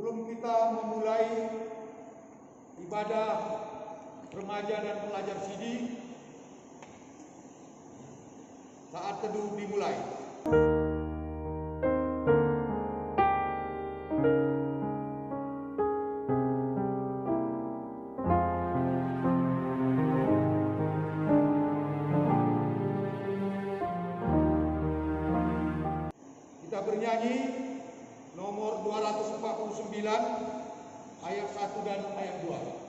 Sebelum kita memulai ibadah remaja dan pelajar sidi, saat teduh dimulai. Kita bernyanyi nomor 249 ayat 1 dan ayat 2.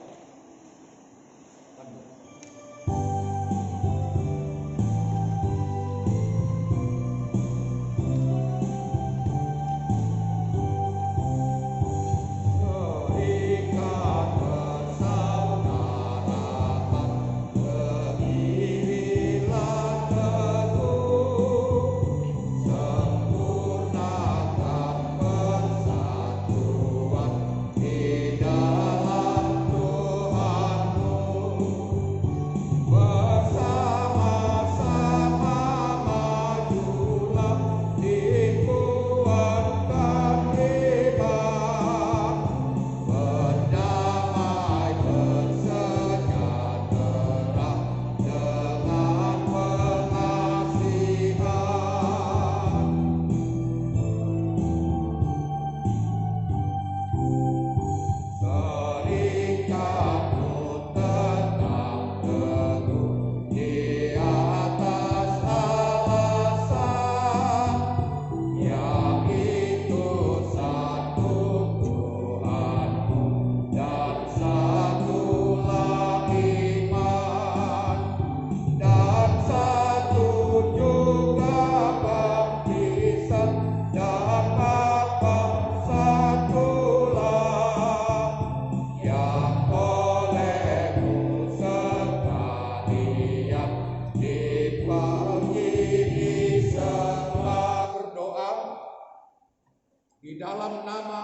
Di dalam nama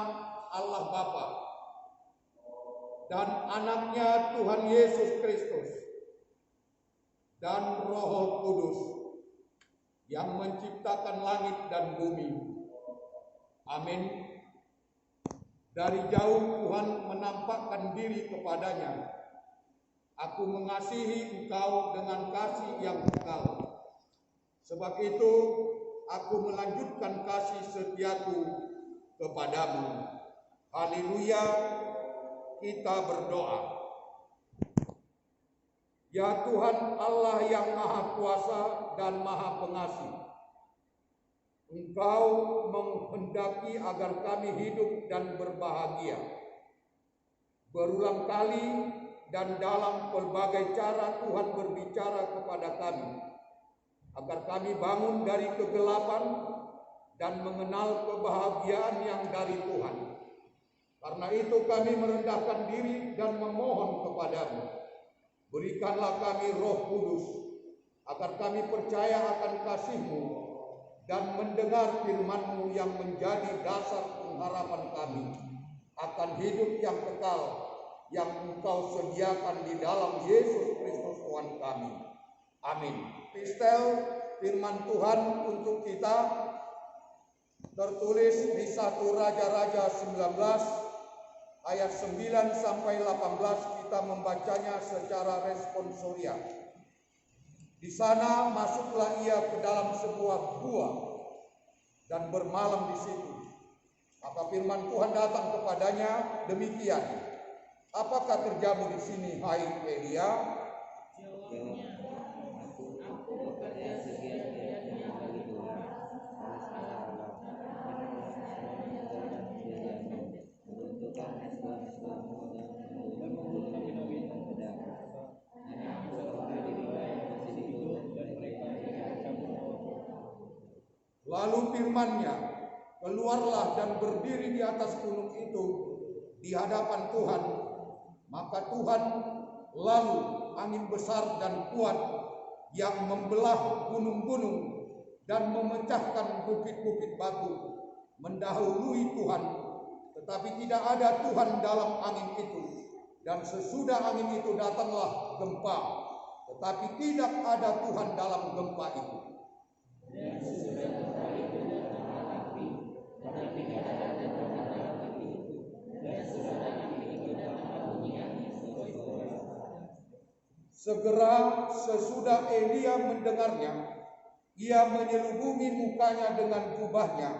Allah Bapa dan anaknya Tuhan Yesus Kristus dan Roh Kudus yang menciptakan langit dan bumi. Amin. Dari jauh Tuhan menampakkan diri kepadanya. Aku mengasihi engkau dengan kasih yang kekal. Sebab itu aku melanjutkan kasih setiaku kepadamu. Haleluya, kita berdoa. Ya Tuhan Allah yang Maha Kuasa dan Maha Pengasih, Engkau menghendaki agar kami hidup dan berbahagia. Berulang kali dan dalam berbagai cara Tuhan berbicara kepada kami, agar kami bangun dari kegelapan dan mengenal kebahagiaan yang dari Tuhan. Karena itu kami merendahkan diri dan memohon kepadamu. Berikanlah kami Roh Kudus, agar kami percaya akan kasih-Mu dan mendengar firman-Mu yang menjadi dasar pengharapan kami akan hidup yang kekal yang Engkau sediakan di dalam Yesus Kristus Tuhan kami. Amin. Pistel firman Tuhan untuk kita tertulis di 1 Raja-Raja 19 ayat 9 sampai 18. Kita membacanya secara responsoria. Di sana masuklah ia ke dalam sebuah gua dan bermalam di situ. Maka firman Tuhan datang kepadanya demikian, apakah kerjamu di sini, hai Elia? Jawabnya, aku bekerja segiat-giatnya bagi Tuhan. Lalu firman-Nya, keluarlah dan berdiri di atas gunung itu di hadapan Tuhan. Maka Tuhan lalu angin besar dan kuat yang membelah gunung-gunung dan memecahkan bukit-bukit batu mendahului Tuhan. Tetapi tidak ada Tuhan dalam angin itu. Dan sesudah angin itu datanglah gempa. Tetapi tidak ada Tuhan dalam gempa itu. Dan sesudah gempa itu datanglah api, tetapi tidak ada Tuhan dalam api itu. Segera sesudah Elia mendengarnya, ia menyelubungi mukanya dengan jubahnya,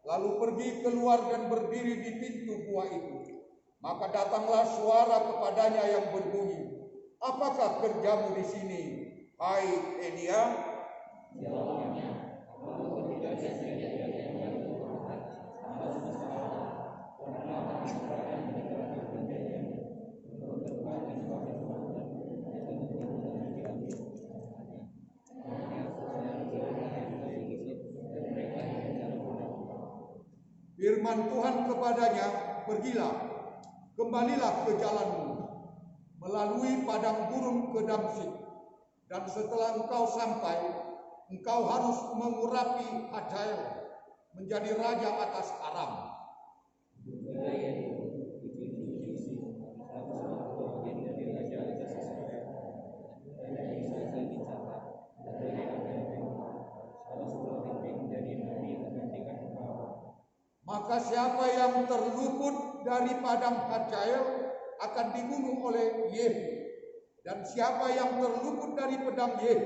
lalu pergi keluar dan berdiri di pintu gua itu. Maka datanglah suara kepadanya yang berbunyi, "Apakah kerjamu di sini, hai Elia?" Jawabnya, "Aku tidak biasa diajarkan Tuhan, Firman Tuhan kepadanya, "Pergilah, kembalilah ke jalanmu, melalui padang gurun ke Damsyik, dan setelah engkau sampai, engkau harus mengurapi Hazael menjadi raja atas Aram." Maka siapa yang terluput dari padang Hazael akan dibunuh oleh Yehu, dan siapa yang terluput dari pedang Yehu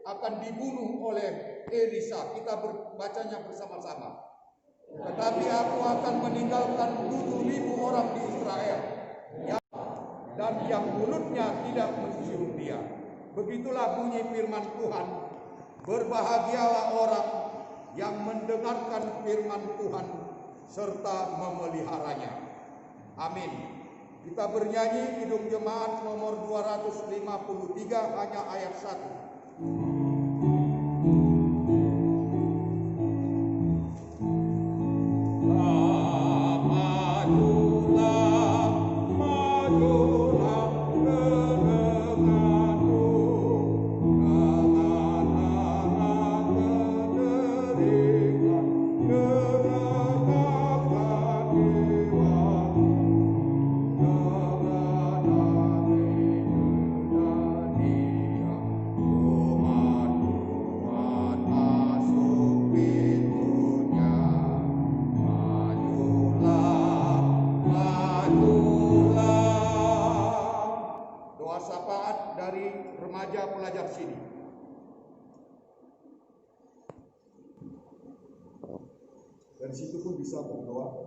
akan dibunuh oleh Elisa. Kita bacanya bersama-sama. "Tetapi aku akan meninggalkan 7.000 orang di Israel, dan yang mulutnya tidak mencium dia." Begitulah bunyi firman Tuhan. Berbahagialah orang yang mendengarkan firman Tuhan serta memeliharanya. Amin. Kita bernyanyi Kidung Jemaat nomor 253, hanya ayat 1. Doa syafaat dari remaja pelajar sini. Dari situ pun bisa berdoa.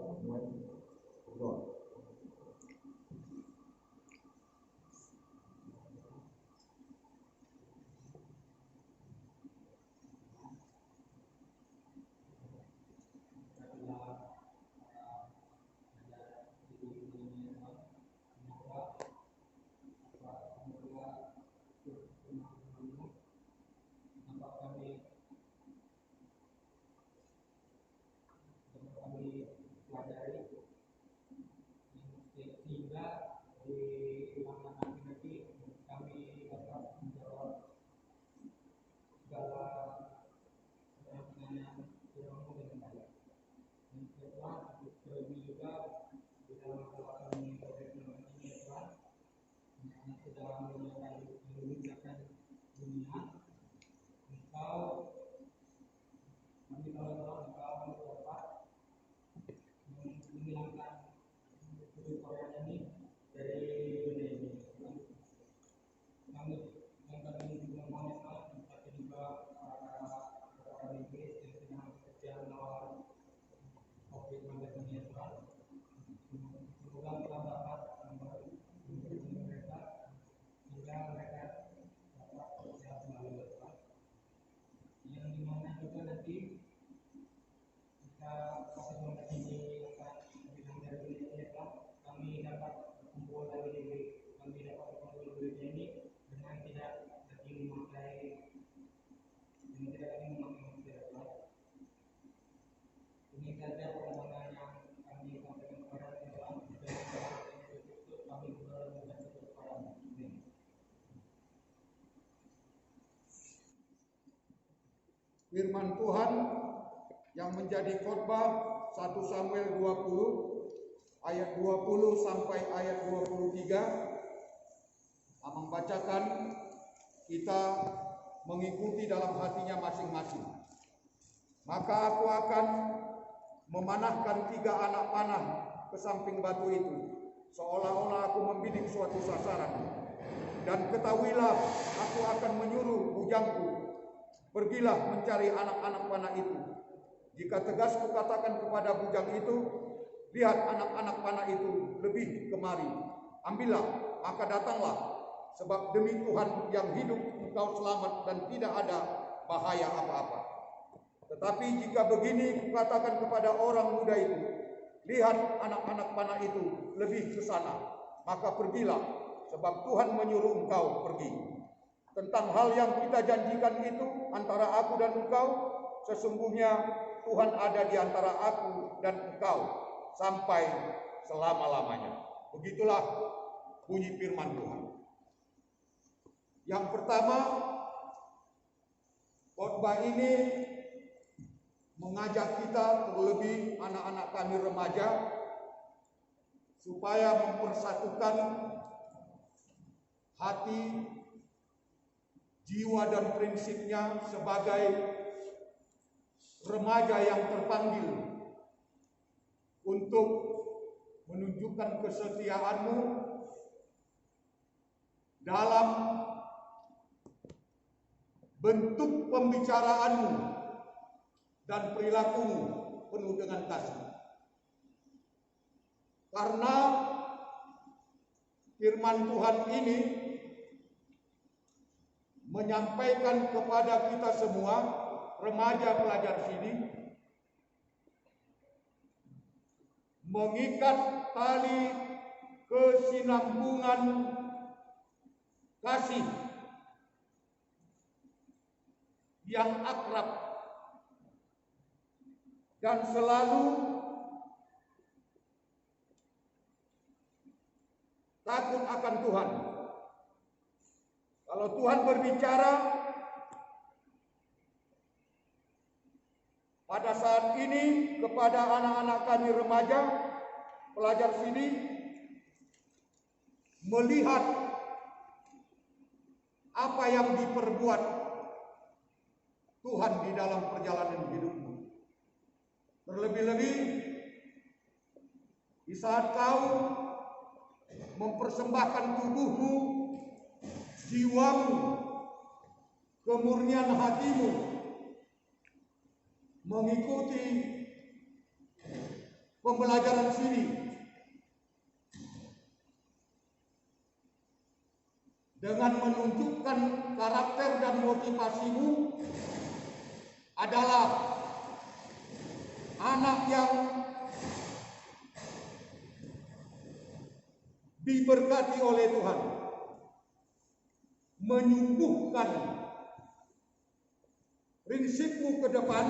Firman Tuhan yang menjadi khotbah 1 Samuel 20 ayat 20 sampai ayat 23. Amang bacakan, kita mengikuti dalam hatinya masing-masing. "Maka aku akan memanahkan 3 anak panah ke samping batu itu, seolah-olah aku membidik suatu sasaran. Dan ketahuilah, aku akan menyuruh bujangku, pergilah mencari anak-anak panah itu. Jika tegas kukatakan kepada bujang itu, lihat anak-anak panah itu lebih kemari, ambillah, maka datanglah, sebab demi Tuhan yang hidup engkau selamat dan tidak ada bahaya apa-apa. Tetapi jika begini kukatakan kepada orang muda itu, lihat anak-anak panah itu lebih ke sana, maka pergilah, sebab Tuhan menyuruh engkau pergi. Tentang hal yang kita janjikan itu antara aku dan engkau, sesungguhnya Tuhan ada di antara aku dan engkau sampai selama-lamanya. Begitulah bunyi firman Tuhan. Yang pertama, khotbah ini mengajak kita, terlebih anak-anak kami remaja, supaya mempersatukan hati, jiwa dan prinsipnya sebagai remaja yang terpanggil untuk menunjukkan kesetiaanmu dalam bentuk pembicaraanmu dan perilakumu penuh dengan kasih. Karena firman Tuhan ini menyampaikan kepada kita semua, remaja pelajar sini, mengikat tali kesinambungan kasih yang akrab dan selalu takut akan Tuhan. Kalau Tuhan berbicara pada saat ini kepada anak-anak kami remaja, pelajar sini, melihat apa yang diperbuat Tuhan di dalam perjalanan hidupmu. Terlebih-lebih di saat kau mempersembahkan tubuhmu, jiwamu, kemurnian hatimu, mengikuti pembelajaran sini, dengan menunjukkan karakter dan motivasimu adalah anak yang diberkati oleh Tuhan, menyungguhkan prinsipmu ke depan,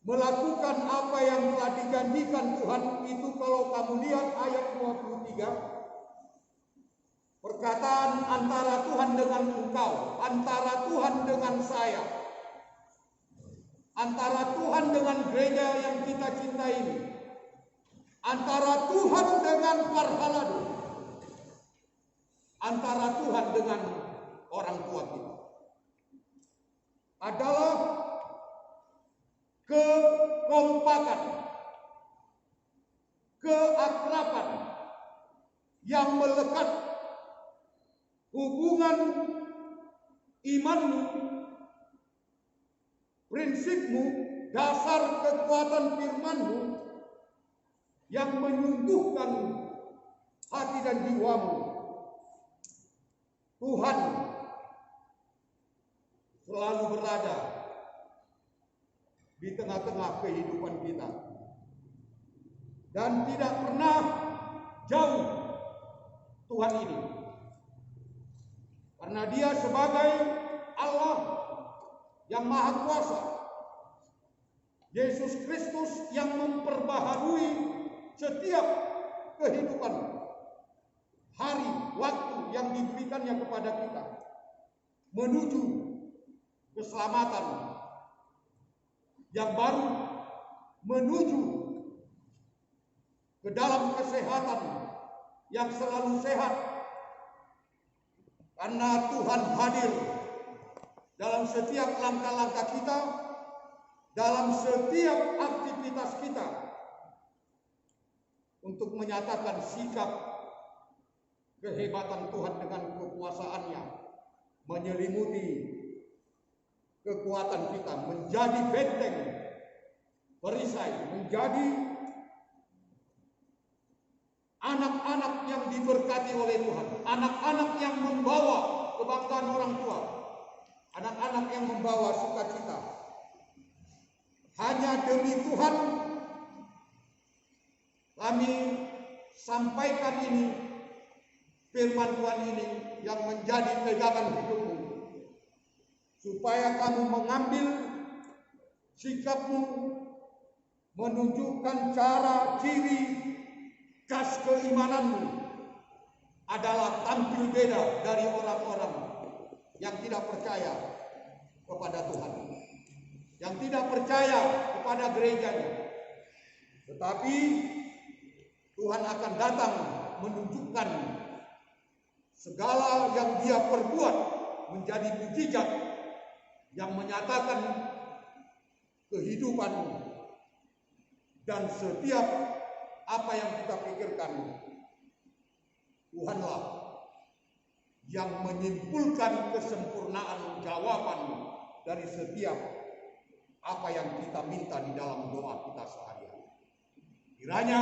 melakukan apa yang telah dijanjikan Tuhan. Itu kalau kamu lihat ayat 23, perkataan antara Tuhan dengan engkau, antara Tuhan dengan saya, antara Tuhan dengan gereja yang kita cintai ini, antara Tuhan dengan Parhaladu, antara Tuhan dengan orang tua kita, adalah kekompakan, keakraban yang melekat hubungan imanmu, prinsipmu, dasar kekuatan firmanmu yang menyungguhkan hati dan jiwamu. Tuhan selalu berada di tengah-tengah kehidupan kita dan tidak pernah jauh Tuhan ini, karena Dia sebagai Allah yang Maha Kuasa, Yesus Kristus yang memperbaharui setiap kehidupan, hari, waktu yang diberikannya kepada kita menuju keselamatan yang baru, menuju ke dalam kesehatan yang selalu sehat, karena Tuhan hadir dalam setiap langkah-langkah kita, dalam setiap aktivitas kita, untuk menyatakan sikap kehebatan Tuhan dengan kekuasaannya menyelimuti kekuatan kita, menjadi benteng perisai, menjadi anak-anak yang diberkati oleh Tuhan, anak-anak yang membawa kebanggaan orang tua, anak-anak yang membawa sukacita. Hanya demi Tuhan kami sampaikan ini, firman Tuhan ini yang menjadi pegangan hidupmu, supaya kamu mengambil sikapmu, menunjukkan cara, ciri, khas keimananmu adalah tampil beda dari orang-orang yang tidak percaya kepada Tuhan, yang tidak percaya kepada gerejanya. Tetapi Tuhan akan datang menunjukkan segala yang Dia perbuat menjadi mukjizat yang menyatakan kehidupan dan setiap apa yang kita pikirkan. Tuhanlah yang menyimpulkan kesempurnaan jawaban dari setiap apa yang kita minta di dalam doa kita sehari-hari. Kiranya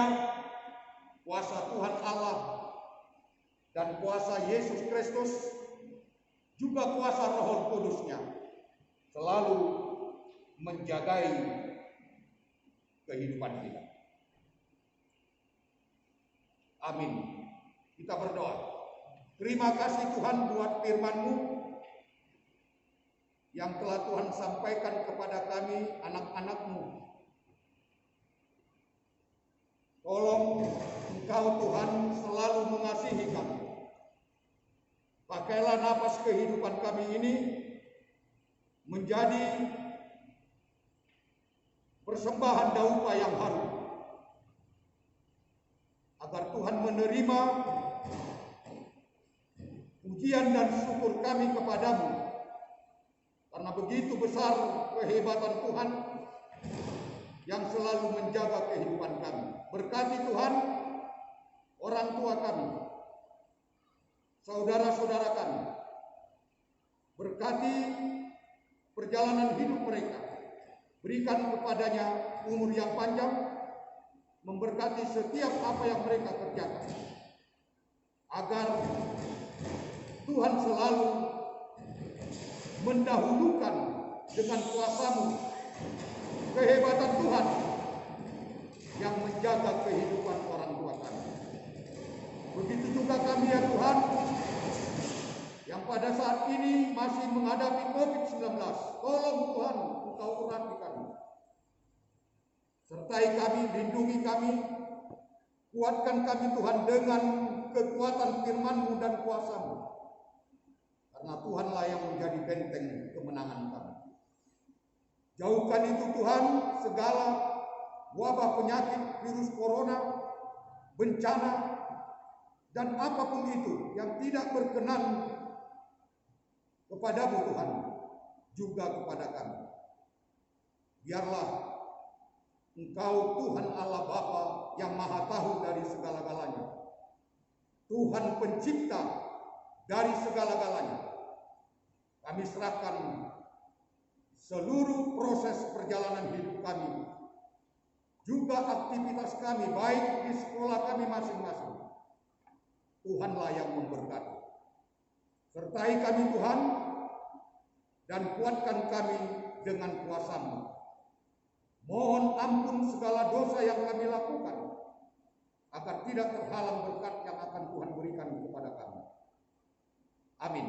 kuasa Tuhan Allah dan kuasa Yesus Kristus, juga kuasa Roh Kudus-Nya selalu menjagai kehidupan kita. Amin. Kita berdoa. Terima kasih Tuhan buat firman-Mu yang telah Tuhan sampaikan kepada kami, anak-anak-Mu. Tolong Engkau Tuhan selalu mengasihi kami. Pakailah napas kehidupan kami ini menjadi persembahan daupa yang harum, agar Tuhan menerima pujian dan syukur kami kepadamu, karena begitu besar kehebatan Tuhan yang selalu menjaga kehidupan kami. Berkati Tuhan orang tua kami, saudara-saudara kami, berkati perjalanan hidup mereka, berikan kepadanya umur yang panjang, memberkati setiap apa yang mereka kerjakan, agar Tuhan selalu mendahulukan dengan kuasa-Mu kehebatan Tuhan yang menjaga kehidupan orang tua kami. Begitu juga kami ya Tuhan, yang pada saat ini masih menghadapi COVID-19. Tolong Tuhan, Engkau urapi kami. Sertai kami, lindungi kami, kuatkan kami Tuhan dengan kekuatan firman-Mu dan kuasa-Mu. Karena Tuhanlah yang menjadi benteng kemenangan kami. Jauhkan itu Tuhan segala wabah penyakit, virus corona, bencana, dan apapun itu yang tidak berkenan kepadamu Tuhan, juga kepada kami. Biarlah Engkau Tuhan Allah Bapa yang maha tahu dari segala-galanya, Tuhan pencipta dari segala-galanya. Kami serahkan seluruh proses perjalanan hidup kami, juga aktivitas kami, baik di sekolah kami masing-masing. Tuhanlah yang memberkati. Sertai kami Tuhan, dan kuatkan kami dengan kuasa-Mu. Mohon ampun segala dosa yang kami lakukan, agar tidak terhalang berkat yang akan Tuhan berikan kepada kami. Amin.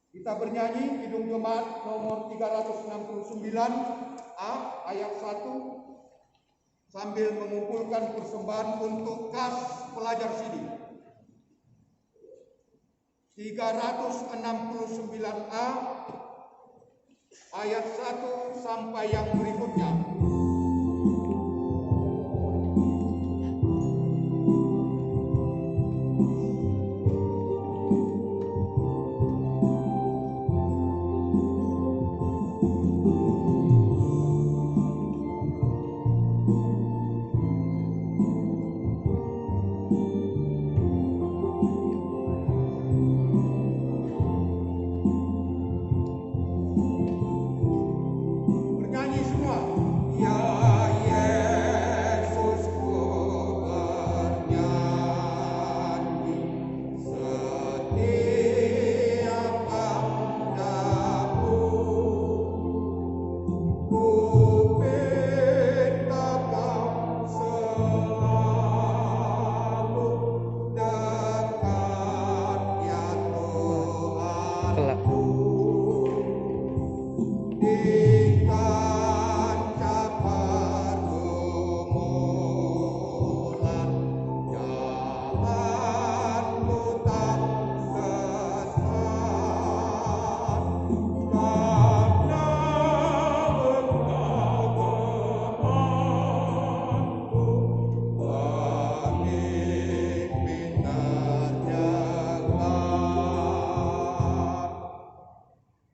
Kita bernyanyi Kidung Jemaat nomor 369A ayat 1 sambil mengumpulkan persembahan untuk kas pelajar sini. 369A ayat 1 sampai yang berikutnya.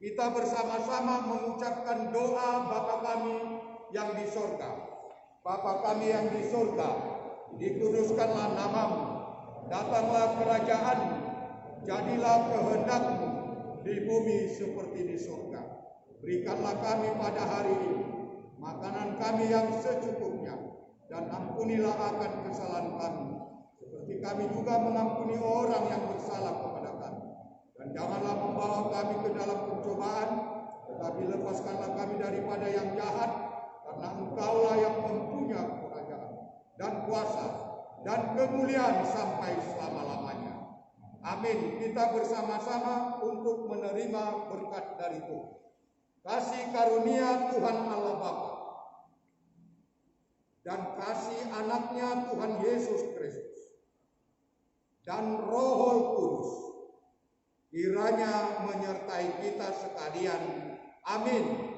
Kita bersama-sama mengucapkan doa Bapa kami yang di sorga. Bapa kami yang di sorga, dikuduskanlah namamu, datanglah kerajaanmu, jadilah kehendak-Mu di bumi seperti di sorga. Berikanlah kami pada hari ini makanan kami yang secukupnya, dan ampunilah akan kesalahan kami, seperti kami juga mengampuni orang yang bersalah kepada kami. Dan janganlah membawa kami ke dalam pencobaan, tetapi lepaskanlah kami daripada yang jahat, karena Engkaulah yang mempunyai kerajaan dan kuasa dan kemuliaan sampai selama-lamanya. Amin. Kita bersama-sama untuk menerima berkat dari Tuhan. Kasih karunia Tuhan Allah Bapa dan kasih anaknya Tuhan Yesus Kristus dan Roh Kudus kiranya menyertai kita sekalian. Amin.